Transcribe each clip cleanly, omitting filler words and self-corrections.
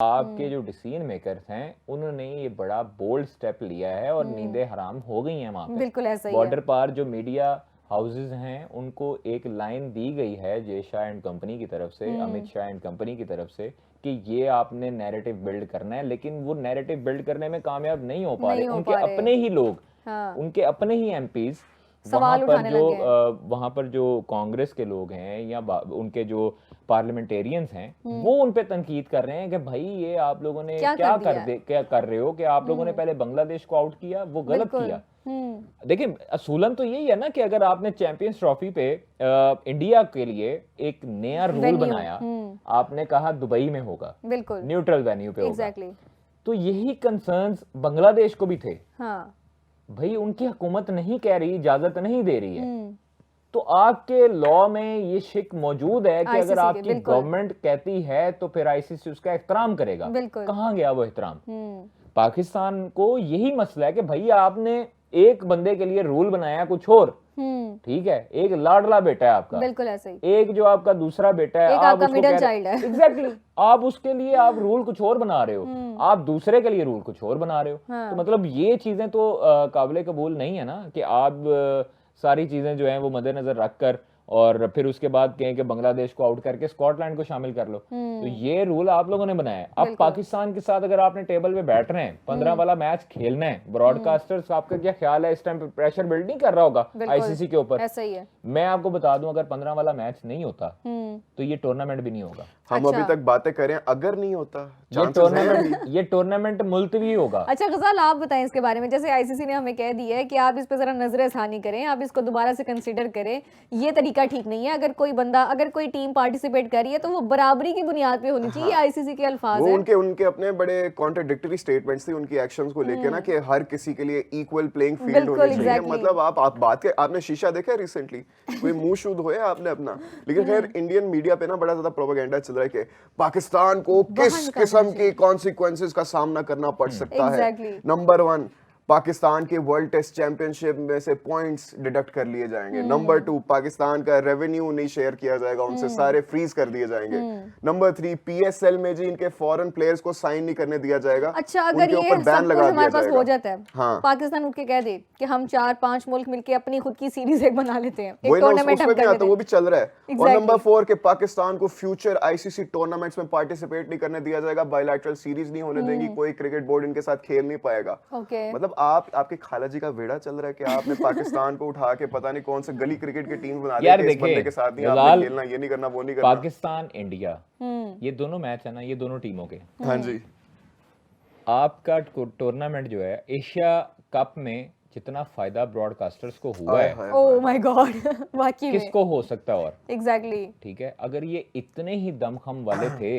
आपके जो decision makers हैं उन्होंने ये बड़ा बोल्ड स्टेप लिया है और नींदें हराम हो गई हैं वहां पे। बिल्कुल ऐसा ही है। बॉर्डर पार जो मीडिया हाउसेज हैं उनको एक लाइन दी गई है जय शाह एंड कंपनी की तरफ से, अमित शाह एंड कंपनी की तरफ से, कि ये आपने नैरेटिव बिल्ड करना है, लेकिन वो नैरेटिव बिल्ड करने में कामियाब नहीं हो पा रहे। उनके अपने ही लोग, उनके अपने ही एमपीज वहां पर जो कांग्रेस के लोग हैं या उनके जो पार्लियामेंटेरियंस हैं वो उन पे तनकीद कर रहे हैं कि भाई ये आप लोगों ने क्या कर रहे हो, कि आप लोगों ने पहले बांग्लादेश को आउट किया, वो गलत किया। देखिए असूलन तो यही है ना कि अगर आपने चैंपियंस ट्रॉफी पे इंडिया के लिए एक नया रूल बनाया, आपने कहा दुबई में होगा, बिल्कुल न्यूट्रल वेन्यू पे होगा, तो यही कंसर्न्स बांग्लादेश को भी थे। भाई उनकी हुकूमत नहीं कह रही, इजाजत नहीं दे रही है, तो आपके लॉ में ये शिक मौजूद है कि अगर आपकी गवर्नमेंट कहती है तो फिर आईसीसी उसका एहतराम करेगा। कहां गया वो एहतराम? पाकिस्तान को यही मसला है कि भाई आपने एक बंदे के लिए रूल बनाया कुछ और, ठीक है, एक लाडला बेटा है आपका, बिल्कुल ऐसे ही, एक जो आपका दूसरा बेटा है, आप उसको मिडिल चाइल्ड है, एग्जैक्टली आप उसके लिए आप रूल कुछ और बना रहे हो, आप दूसरे के लिए रूल कुछ और बना रहे हो। तो मतलब ये चीजें तो काबिल कबूल नहीं है ना कि आप सारी चीजें जो हैं वो मद्देनजर रखकर और फिर उसके बाद कहें कि बांग्लादेश को आउट करके स्कॉटलैंड को शामिल कर लो। तो ये रूल आप लोगों ने बनाया है। अब पाकिस्तान के साथ अगर आपने टेबल पे बैठ रहे हैं, 15 वाला मैच खेलना है, ब्रॉडकास्टर्स आपका क्या ख्याल है, इस टाइम प्रेशर बिल्ड नहीं कर रहा होगा आईसीसी के ऊपर? ऐसा ही है। मैं आपको बता दूं अगर 15 वाला मैच नहीं होता तो ये टूर्नामेंट भी नहीं होगा। हम अभी तक बातें करें, अगर नहीं होता ये टूर्नामेंट मुलतवी होगा। अच्छा गजाल आप बताएं इसके बारे में, जैसे आईसीसी ने हमें कह दिया है कि आप इस पे जरा नजरसानी करें, आप इसको दोबारा से कंसीडर करें, ये तरीका ठीक नहीं है। अगर कोई बंदा, अगर कोई टीम पार्टिसिपेट कर रही है तो वो बराबरी की बुनियाद पे होनी चाहिए। आईसीसी के अल्फाज है, उनके अपने बड़े कॉन्ट्राडिक्टरी स्टेटमेंट्स थे उनकी एक्शंस को लेकर ना, कि हर किसी के लिए इक्वल प्लेइंग फील्ड होनी चाहिए। मतलब आप बात के, आपने शीशा देखा है रिसेंटली, कोई मुंह शुद्ध होया आपने अपना? लेकिन खैर इंडियन मीडिया पे ना बड़ा ज्यादा प्रोपेगेंडा चल रहा है कि पाकिस्तान को किस किस्म की कॉन्सिक्वेंसेस का सामना करना पड़ सकता है। नंबर 1, पाकिस्तान के वर्ल्ड टेस्ट चैंपियनशिप में से पॉइंट्स डिडक्ट कर लिए जाएंगे। नंबर 2, पाकिस्तान का रेवेन्यू नहीं शेयर किया जाएगा उनसे, सारे फ्रीज कर दिए जाएंगे। नंबर 3, पीएसएल में जी इनके फॉरेन प्लेयर्स को साइन नहीं करने दिया जाएगा। अच्छा, अगर ये बैन लगा हमारे पास हो जाता है, हाँ, पाकिस्तान उठ के कह दे कि हम 4-5 मुल्क मिलके अपनी खुद की सीरीज एक बना लेते हैं, एक टूर्नामेंट हम कर लेते हैं, वो भी चल रहा है। और नंबर 4 के पाकिस्तान को फ्यूचर आईसीसी टूर्नामेंट्स में पार्टिसिपेट नहीं करने दिया जाएगा, बायलैटरल सीरीज नहीं होने देंगी, कोई क्रिकेट बोर्ड इनके साथ खेल नहीं पाएगा। मतलब आपके खाला जी का वेड़ा चल रहा है कि आपने पाकिस्तान को उठा के पता नहीं कौन से गली क्रिकेट की टीम बना दी कि इस बंदे के साथ नहीं आपने खेलना, ये नहीं करना, वो नहीं करना। पाकिस्तान इंडिया ये दोनों मैच है ना, ये दोनों टीमों के, हाँ जी, आपका टूर्नामेंट जो है एशिया कप में जितना फायदा ब्रॉडकास्टर्स को हुआ है, ओह माय गॉड, वाकई में किसको हो सकता है? और एग्जैक्टली ठीक है, अगर ये इतने ही दमखम वाले थे,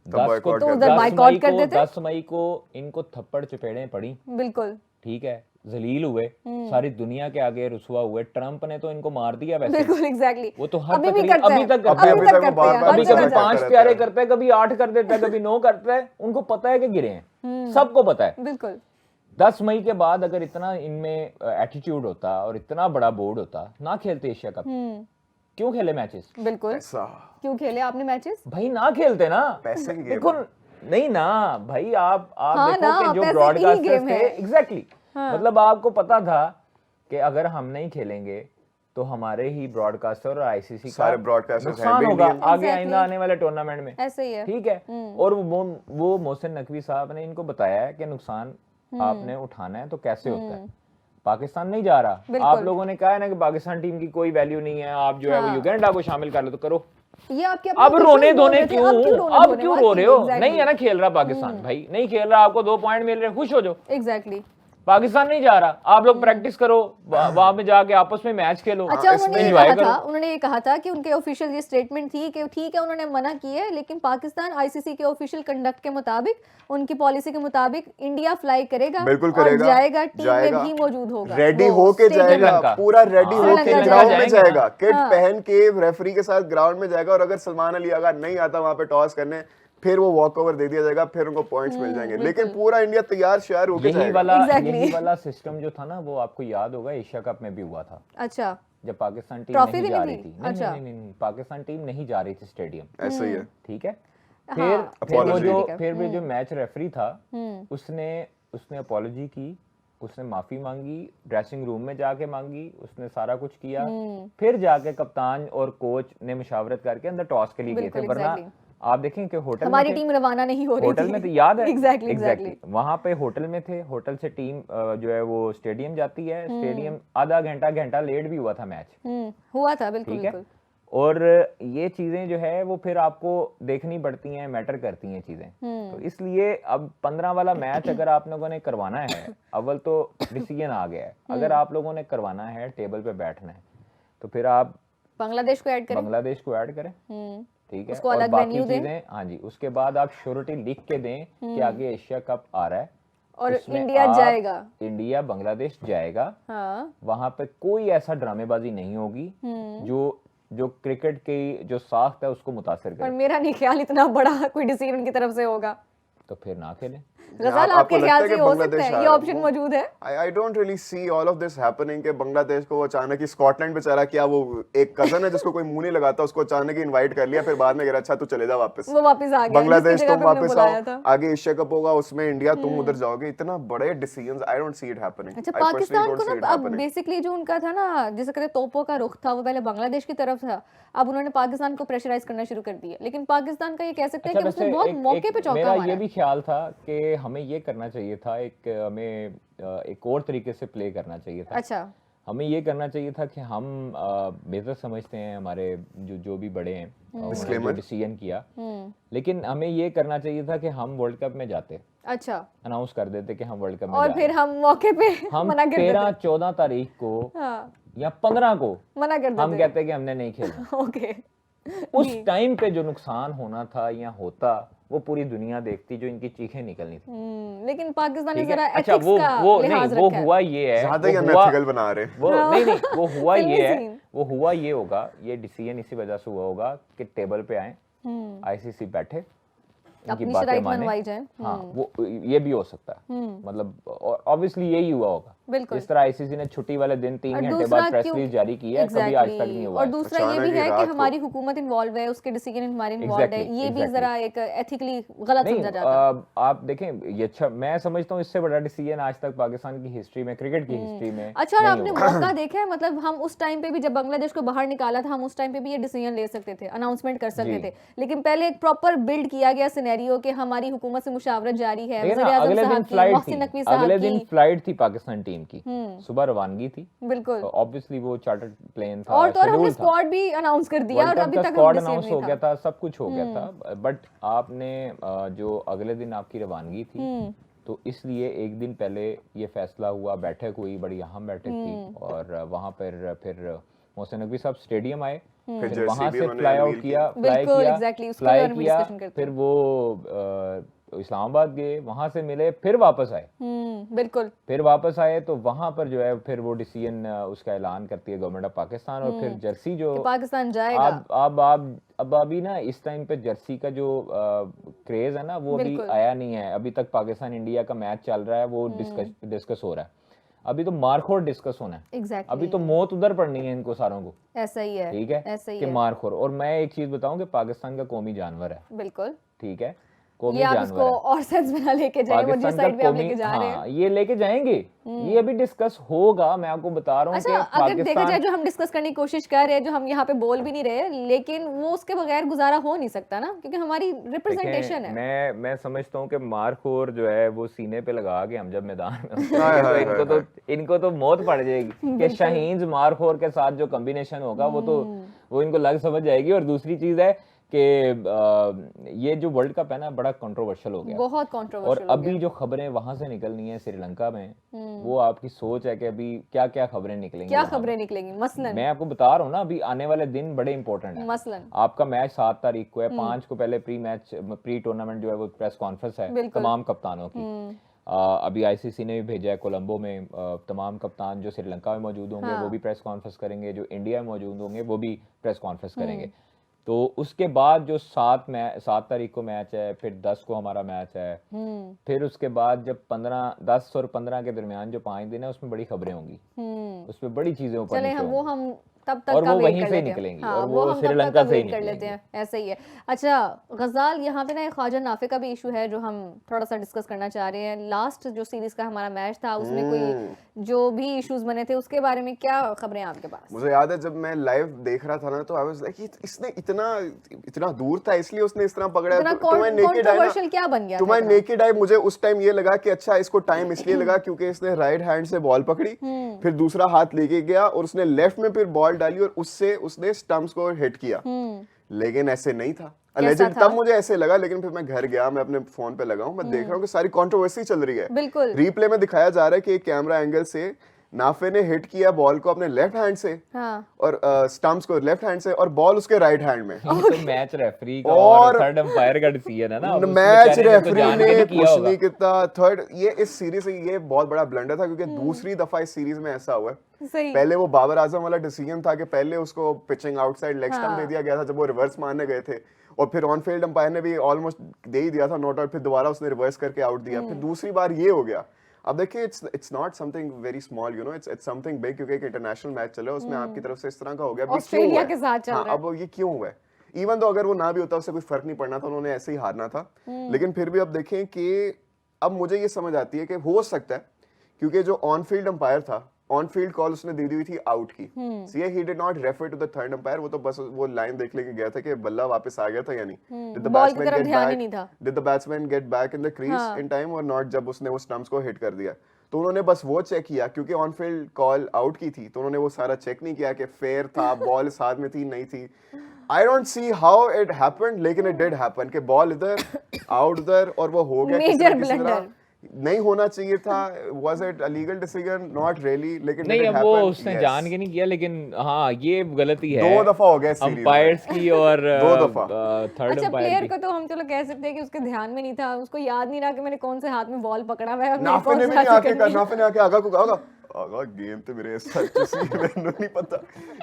10 मई को इनको थप्पड़ चपेड़े पड़ी, बिल्कुल ठीक है, जलील हुए, सारी दुनिया के आगे रुसवा हुए। ट्रंप ने तो इनको मार दिया वैसे, बिल्कुल एग्जैक्टली, वो तो हर अभी तक करता है, कभी 5 प्यारे करता है, कभी 8 कर देता है, कभी 9 करता है। उनको पता है कि गिरे हैं, सबको पता है, बिल्कुल। 10 मई के बाद अगर इतना इनमें एटीट्यूड होता और इतना बड़ा बोर्ड होता, ना खेलते एशिया कप। क्यों खेले मैचेस? बिल्कुल, क्यों खेले आपने मैचेस? भाई ना खेलते ना, पैसे की देखो नहीं ना भाई, आप देखो कि जो ब्रॉडकास्टर्स थे, एग्जैक्टली, मतलब आपको पता था कि अगर हम नहीं खेलेंगे तो हमारे ही ब्रॉडकास्टर और आईसीसी का नुकसान होगा आगे आने वाले टूर्नामेंट में, ऐसे ही है, ठीक है। और वो मोहसिन नकवी साहब ने इनको बताया है कि नुकसान आपने उठाना है तो कैसे होता है। पाकिस्तान नहीं जा रहा, आप लोगों ने कहा है ना कि पाकिस्तान टीम की कोई वैल्यू नहीं है, आप जो है वो युगांडा को शामिल कर लो, तो करो। ये आपके अब रोने धोने क्यों, अब क्यों रो रहे हो? नहीं है ना खेल रहा पाकिस्तान, भाई नहीं खेल रहा, आपको 2 पॉइंट मिल रहे, खुश हो जाओ। एग्जैक्टली, पाकिस्तान नहीं जा रहा, आप लोग प्रैक्टिस करो, वहां में जाके आपस में मैच खेलो। अच्छा, उन्होंने ये कहा था कि उनके ऑफिशियल ये स्टेटमेंट थी कि ठीक है उन्होंने मना की है, लेकिन पाकिस्तान आईसीसी के ऑफिशियल कंडक्ट के मुताबिक, उनकी पॉलिसी के मुताबिक इंडिया फ्लाई करेगा, बिल्कुल करेगा, और जाएगा, टीम में भी मौजूद होगा, रेडी होके जाएगा, पूरा रेडी होके ग्राउंड में जाएगा, किट पहन के रेफरी के साथ ग्राउंड में जाएगा। और अगर सलमान अली अगर नहीं आता वहां पे टॉस करने, फिर वो वॉक ओवर दे दिया जाएगा, फिर उनको पॉइंट्स मिल जाएंगे, लेकिन पूरा इंडिया तैयार श्यार होके जाएगा। यही वाला सिस्टम जो था ना, वो आपको याद होगा एशिया कप में भी हुआ था। अच्छा, जब पाकिस्तान टीम नहीं जा रही थी, नहीं, पाकिस्तान टीम नहीं जा रही थी स्टेडियम, ऐसा ही है, ठीक है। फिर वो जो मैच रेफरी था उसने अपॉलॉजी की, उसने माफी मांगी, ड्रेसिंग रूम में जाके मांगी, उसने सारा कुछ किया, फिर जाके कप्तान और कोच ने मुशावरत करके अंदर टॉस के लिए गए थे। वरना आप देखें कि होटल हमारी टीम रवाना नहीं हो रही थी, होटल में तो याद है एग्जैक्टली वहां पे होटल में थे, होटल से टीम जो है वो स्टेडियम जाती है, स्टेडियम आधा घंटा लेट भी हुआ था मैच, हुआ था बिल्कुल ठीक है। बिल्कुल। और ये चीजें जो है वो फिर आपको देखनी पड़ती हैं, मैटर करती हैं चीजें। तो इसलिए अब 15 वाला मैच अगर आप लोगों ने करवाना है, अव्वल तो डिसीजन आ गया है, अगर आप लोगों ने करवाना है, टेबल पे बैठना है, तो फिर आप बांग्लादेश को ऐड करें, ठीक है, उसको और अलग बाकी वेन्यू दें। चीजें, हाँ जी, उसके बाद आप श्योरिटी लिख के दें कि आगे एशिया कप आ रहा है और उसमें इंडिया जाएगा, इंडिया बांग्लादेश जाएगा, वहां पे कोई ऐसा ड्रामेबाजी नहीं होगी जो क्रिकेट की जो साख है उसको मुतासिर करे। और मेरा नहीं ख्याल इतना बड़ा कोई डिसीजन उनकी तरफ से होगा, तो फिर ना खेलें। गजल आपके ख्याल से हो सकता है ये ऑप्शन मौजूद है? I don't really see all of this happening कि बांग्लादेश को अचानक ही स्कॉटलैंड बेचारा, क्या वो एक कजन है जिसको कोई मुंह नहीं लगाता, उसको अचानक ही इनवाइट कर लिया, फिर बाद में कह रहा अच्छा तू चले जा वापस, वो वापस आ गया, बांग्लादेश तुम वापस आओ, आगे एशिया कप होगा उसमें इंडिया तुम उधर जाओगे, इतना बड़े decisions I don't see it happening. अच्छा, पाकिस्तान को ना अब बेसिकली जो उनका था ना, जिसे कहते तोपों का रुख था, वो पहले बांग्लादेश की तरफ था, अब उन्होंने पाकिस्तान को प्रेशराइज करना शुरू कर दिया, लेकिन पाकिस्तान का ये कह सकते हैं कि उसने बहुत मौके पे चौका मारा। मेरा ये भी ख्याल था कि हमें ये करना चाहिए था, हमें एक और तरीके से प्ले करना चाहिए था। अच्छा, हमें ये करना चाहिए था कि हम बेहतर समझते हैं हमारे जो भी बड़े हैं, उन्होंने डिसीजन किया, लेकिन हमें ये करना चाहिए था कि हम वर्ल्ड कप में जाते, अच्छा अनाउंस कर देते कि हम वर्ल्ड कप में और फिर हम मौके पे मना कर देते, 13-14 तारीख को या 15 को मना कर देते, हम कहते कि हमने नहीं खेला। ओके, उस टाइम पे जो नुकसान होना था या होता वो पूरी दुनिया देखती, जो इनकी चीखें निकलनी थी। लेकिन पाकिस्तान ने जरा अच्छा वो नहीं, वो हुआ ये है, ज्यादा ही अनएथिकल बना रहे वो नहीं वो हुआ ये है, वो हुआ ये होगा, ये डिसीजन इसी वजह से हुआ होगा कि टेबल पे आए, आईसीसी बैठे, इनकी बातें माने। हाँ, वो ये भी हो सकता है, मतलब ऑब्वियसली यही हुआ होगा। इस तरह आईसीसी ने छुट्टी वाले दिन 3 घंटे बाद प्रेस रिलीज जारी की है, कभी आज तक नहीं हुआ। और दूसरा ये भी है कि हमारी हुकूमत इन्वॉल्व है, उसके डिसीजन हमारे इन्वॉल्व है, ये भी जरा एक एथिकली गलत समझा जाता है। आप देखें ये, अच्छा मैं समझता हूँ इससे बड़ा डिसीजन आज तक पाकिस्तान की हिस्ट्री में, क्रिकेट की हिस्ट्री में। अच्छा, और आपने मौका देखा है, मतलब हम उस टाइम पे भी जब बांग्लादेश को बाहर निकाला था, हम उस टाइम पे भी ये डिसीजन ले सकते थे, अनाउंसमेंट कर सकते थे, लेकिन पहले एक प्रॉपर बिल्ड किया गया सिनेरियो कि हमारी हुकूमत से मुशावरत जारी है, अगले दिन फ्लाइट थी पाकिस्तान टीम की, सुबह रवानगी थी, बिल्कुल ऑब्वियसली वो चार्टर्ड प्लेन था, और तो हमने स्क्वाड भी अनाउंस कर दिया, और अभी तक स्क्वाड अनाउंस हो गया था, सब कुछ हो गया था, बट आपने जो अगले दिन आपकी रवानगी थी, तो इसलिए एक दिन पहले ये फैसला हुआ, बैठक हुई, बड़ी अहम बैठक थी, और वहां पर फिर मोहसिन नकवी साहब स्टेडियम आए, फिर वहां से फ्लाई आउट किया, फ्लाई किया, फिर वो इस्लामाबाद गए, वहां से मिले, फिर वापस आए, बिल्कुल, फिर वापस आए, तो वहां पर जो है फिर वो डिसीजन उसका ऐलान करती है गवर्नमेंट ऑफ पाकिस्तान, और फिर जर्सी जो पाकिस्तान जाएगा। अब अभी ना इस टाइम पे जर्सी का जो क्रेज है ना, वो अभी आया नहीं है, अभी तक पाकिस्तान इंडिया का मैच चल रहा है, वो डिस्कस हो रहा है, अभी तो मारखोर डिस्कस होना है, अभी तो मौत उधर पड़नी है इनको सारों को, ऐसा ही है, ठीक है, ऐसा ही कि मारखोर। और मैं एक चीज बताऊं कि पाकिस्तान का कौमी जानवर है, बिल्कुल, ठीक है, ये आप इसको और सेंस में लेके जाएंगे, जिस साइड पे आप लेके जा रहे हैं, ये लेके जाएंगे, ये अभी डिस्कस होगा, मैं आपको बता रहा हूँ। अच्छा, अगर देखा जाए जो हम डिस्कस करने की कोशिश कर रहे हैं, जो हम यहाँ पे बोल भी नहीं रहे, लेकिन वो उसके बगैर गुजारा हो नहीं सकता ना, क्योंकि हमारी रिप्रेजेंटेशन है। मैं समझता हूँ कि मारखोर जो है वो सीने पे लगा के हम जब मैदान में तो इनको तो मौत पड़ जाएगी कि शाहीन मारखोर के साथ जो कॉम्बिनेशन होगा वो इनको लग समझ जाएगी। और दूसरी चीज है कि ये जो वर्ल्ड कप है ना, बड़ा कंट्रोवर्शियल हो गया, बहुत कंट्रोवर्शियल, और अभी जो खबरें वहां से निकलनी है श्रीलंका में, वो आपकी सोच है कि अभी क्या क्या खबरें निकलेंगी, क्या खबरें निकलेंगी। मसलन मैं आपको बता रहा हूँ ना, अभी आने वाले दिन बड़े इंपॉर्टेंट है। मसलन आपका मैच 7 तारीख को है, 5 को पहले प्री टूर्नामेंट जो है वो प्रेस कॉन्फ्रेंस है तमाम कप्तानों की। अभी आईसीसी ने भी भेजा है कोलंबो में, तमाम कप्तान जो श्रीलंका में मौजूद होंगे वो भी प्रेस कॉन्फ्रेंस करेंगे, जो इंडिया में मौजूद होंगे वो भी प्रेस कॉन्फ्रेंस करेंगे। तो उसके बाद जो 7 तारीख को मैच है, फिर 10 को हमारा मैच है, फिर उसके बाद जब 10 और 15 के दरमियान जो 5 दिन है, उसमें बड़ी खबरें होंगी, उसमें बड़ी चीजें ऊपर चले वो हम तब तक और का वो वेट वहीं कर से लेते हैं। निकलेंगी हाँ, और वो वो हम तब श्रीलंका तक का से ही वेट कर लेते निकलेंगी। हैं, ऐसा ही है। अच्छा गजाल, यहाँ पे ना एक ख्वाजा नाफे का भी इशू है जो हम थोड़ा सा डिस्कस करना चाह रहे हैं। लास्ट जो सीरीज का हमारा मैच था उसमें कोई जो भी इश्यूज बने थे उसके बारे में क्या खबरें आपके पास? मुझे याद है जब मैं लाइव देख रहा था ना तो आई वाज लाइक इसने इतना दूर था इसलिए उसने इस तरह पकड़ा। इतना तुम्हें नेकेड आई controversial क्या बन गया था तुम्हें इतना? नेकेड आई मुझे उस टाइम ये लगा कि अच्छा इसको टाइम इसलिए लगा क्योंकि इसने राइट हैंड से बॉल पकड़ी, फिर दूसरा हाथ लेके गया और उसने लेफ्ट में फिर बॉल डाली और उससे उसने स्टंप्स को हिट किया। लेकिन ऐसे नहीं था alleged, तब मुझे ऐसे लगा, लेकिन फिर मैं घर गया, मैं अपने फोन पे लगा हूं, मैं देख रहा हूं कि सारी कंट्रोवर्सी चल रही है। बिल्कुल। रिप्ले में दिखाया जा रहा है कि एक कैमरा एंगल से नाफे ने हिट किया बॉल को अपने लेफ्ट हैंड से, हाँ। और स्टंप्स को लेफ्ट हैंड से और बॉल उसके राइट हैंड में। ये तो मैच रेफरी का और थर्ड अंपायर का डिसीजन है ना। अब उसमें मैच बेचारे ने तो रेफरी जान के ने नहीं किया कुछ होगा। नहीं किया। थर्ड ये इस सीरीज से ये बहुत बड़ा ब्लंडर था क्योंकि दूसरी दफा इस सीरीज में ऐसा हुआ है। सही। पहले वो बाबर आजम वाला डिसीजन था कि पहले उसको पिचिंग आउटसाइड लेग स्टंप दे दिया गया था जब वो रिवर्स मारने गए थे, और फिर ऑन फील्ड अंपायर ने भी ऑलमोस्ट दे ही दिया था नॉट आउट, फिर दोबारा उसने रिवर्स करके आउट दिया, फिर दूसरी बार ये हो गया। अब देखिए it's not something very small, you know, it's something big, क्योंकि एक इंटरनेशनल मैच चल रहा है उसमें आपकी तरफ से इस तरह का हो गया। अब ये क्यों ऑस्ट्रेलिया हुआ के है? साथ चल हाँ, रहा है। अब ये क्यों हुआ है? इवन तो अगर वो ना भी होता उससे कोई फर्क नहीं पड़ना था, उन्होंने ऐसे ही हारना था, लेकिन फिर भी अब देखें कि अब मुझे ये समझ आती है कि हो सकता है क्योंकि जो ऑन फील्ड अंपायर था, ऑन फील्ड कॉल उसने दे दी हुई थी आउट की, see he did not refer to the third umpire, वो तो बस वो लाइन देख लेके गया था कि बल्ला वापस आ गया था या नहीं, डिड द बॉल की बैट्समैन तरफ गेट ध्यान ही बैक, नहीं था। Did the batsman get back in the crease in time और नॉट, जब उसने वो स्टंप्स को हिट कर दिया। तो उन्होंने बस वो चेक किया क्योंकि ऑन फील्ड कॉल आउट की थी, तो उन्होंने वो सारा चेक नहीं किया कि फेयर था, बॉल इस हाथ में थी नहीं थी। I don't see how it happened, लेकिन इट डिड हैपन कि बॉल इधर आउट उधर और वो हो गया किसी Major न किसी तरह। blunder। नहीं होना चाहिए था, was it a legal decision? Not really, लेकिन नहीं, it अब वो happened, उसने yes. जान के नहीं किया, लेकिन हाँ ये गलती है दो दफा हो गया सीरीज में। अंपायर्स की और दो दफा। थर्ड अच्छा अंपायर प्लेयर की। को तो हम चलो कह सकते हैं कि उसके ध्यान में नहीं था, उसको याद नहीं रहा कि मैंने कौन से हाथ में बॉल पकड़ा हुआ है और मेरे नाफे कौन ने से भी हाथ नहीं से आके करनी है। नाफे ने आके आगा को कहा आगा गेम तो मेरे सच से मैंने नहीं पता,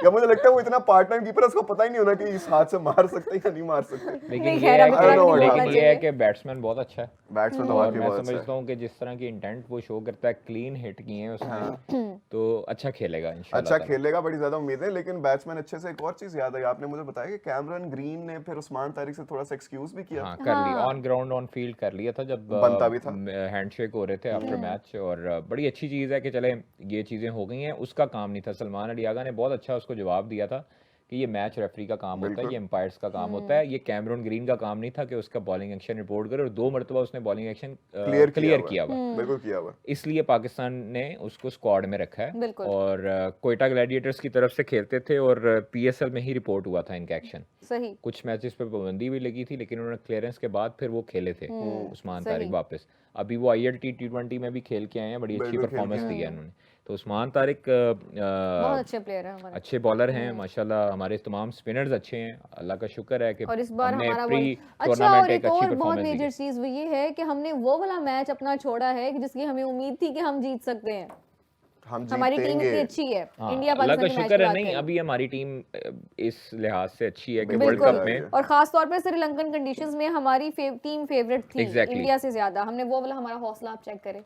या मुझे लगता है वो इतना पार्ट टाइम कीपर है उसको पता ही नहीं होना कि इस हाथ से मार सकते हैं या नहीं मार सकते। लेकिन नहीं, ये खैर, है अब I don't know what कि happened. लेकिन ये है कि बैट्समैन बहुत अच्छा है बैट्समैन तो और वाकई मैं बहुत अच्छा समझता है। हूँ कि जिस तरह की इंटेंट वो शो करता है, क्लीन हिट किए हैं उसने, तो अच्छा खेलेगा इंशाल्लाह अच्छा ताला। खेलेगा, बड़ी ज्यादा उम्मीद है। लेकिन बैट्समैन अच्छे से, एक और चीज याद आई, आपने मुझे बताया कि कैमरन ग्रीन ने फिर उस्मान तारिक से थोड़ा सा एक्सक्यूज भी किया। हाँ कर लिया, ऑन ग्राउंड ऑन फील्ड कर लिया था जब बनता भी था। हैंडशेक हो रहे थे आफ्टर मैच, और बड़ी अच्छी चीज़ है कि चले ये चीज़ें हो गई हैं। उसका काम नहीं था, सलमान अली आगा ने बहुत अच्छा उसको जवाब दिया था कि ये मैच रेफरी का काम होता है, ये एम्पायर्स का काम होता है, ये कैमरून ग्रीन का काम नहीं था कि उसका बॉलिंग एक्शन रिपोर्ट करे, और 2 मरतबा उसने बॉलिंग एक्शन क्लियर किया हुआ। बिल्कुल किया हुआ। इसलिए पाकिस्तान ने उसको स्क्वाड में रखा है, बिल्कुल। और कोयटा ग्लैडिएटर्स की तरफ से खेलते थे और पीएसएल में ही रिपोर्ट हुआ था इनका एक्शन। सही। कुछ मैचेस पे पाबंदी भी लगी थी, लेकिन उन्होंने क्लियरेंस के बाद फिर वो खेले थे उस्मान तारिक वापस। अभी वो ILT T20 में भी खेल के आए हैं, बड़ी अच्छी बिल्कुल खेल परफॉर्मेंस के दी है उन्होंने। तो उस्मान तारिक बहुत अच्छे प्लेयर हैं हमारे। अच्छे बॉलर हैं माशाल्लाह, हमारे तमाम स्पिनर्स अच्छे हैं, अल्लाह का शुक्र है कि और इस बार हमने हमारा प्री अच्छा, टूर्नामेंट और एक एक अच्छी और बहुत परफॉर्मेंस दी मेजर है। चीज वो ये है कि हमने वो वाला मैच अपना छोड़ा है कि जिसकी हमें उम्मीद थी कि हम जीत सकते हैं। हम हमारी टीम जीतेंगे। इतनी अच्छी है, हाँ, इंडिया अल्लाह पाकिस्तान का के मैच शुक्र की है। बात नहीं, करें। अभी हमारी टीम इस लिहाज से अच्छी है कि वर्ल्ड बिल्कुल। कप में और खास तौर पे श्रीलंकन कंडीशंस में हमारी टीम फेवरेट थी Exactly. इंडिया से ज्यादा। हमने वो वाला हमारा हौसला आप चेक करें।